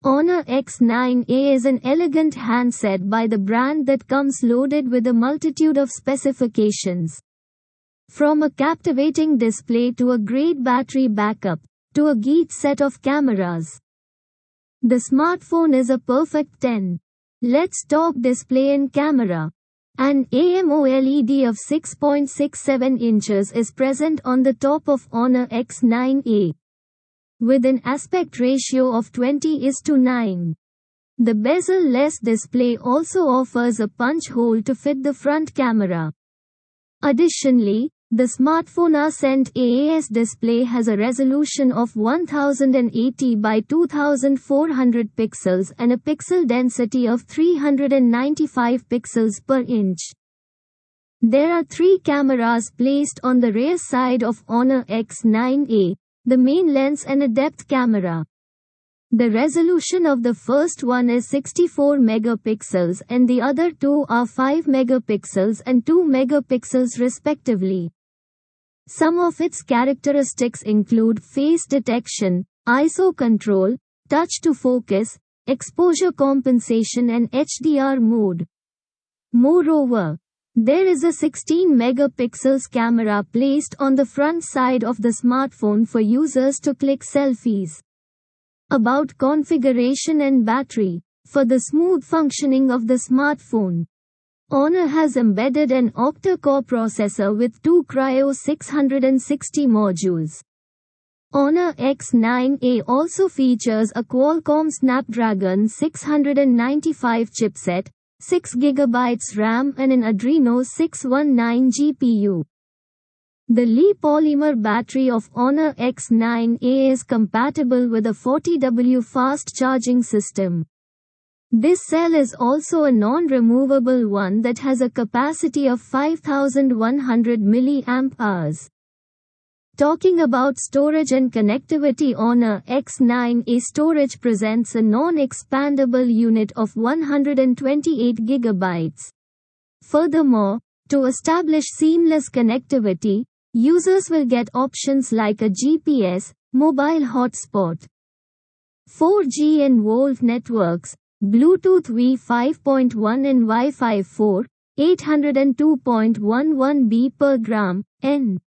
Honor X9A is an elegant handset by the brand that comes loaded with a multitude of specifications. From a captivating display to a great battery backup, to a geek set of cameras. The smartphone is a perfect 10. Let's talk display and camera. An AMOLED of 6.67 inches is present on the top of Honor X9A. With an aspect ratio of 20:9. The bezel-less display also offers a punch hole to fit the front camera. Additionally, the smartphone Ascent AAS display has a resolution of 1080 by 2400 pixels and a pixel density of 395 pixels per inch. There are 3 cameras placed on the rear side of Honor X9A, the main lens and a depth camera. The resolution of the first one is 64 megapixels and the other 2 are 5 megapixels and 2 megapixels respectively. Some of its characteristics include face detection, ISO control, touch to focus, exposure compensation and HDR mode. Moreover, there is a 16 megapixels camera placed on the front side of the smartphone for users to click selfies. About configuration and battery. For the smooth functioning of the smartphone, Honor has embedded an octa-core processor with 2 Cryo 660 modules. Honor X9A also features a Qualcomm Snapdragon 695 chipset, 6GB RAM and an Adreno 619 GPU. The Li polymer battery of Honor X9A is compatible with a 40W fast charging system. This cell is also a non-removable one that has a capacity of 5100 mAh. Talking about storage and connectivity, Honor X9A storage presents a non-expandable unit of 128 GB. Furthermore, to establish seamless connectivity, users will get options like a GPS, mobile hotspot, 4G and VoLTE networks, Bluetooth V5.1 and Wi-Fi 4, 802.11 B per gram, N.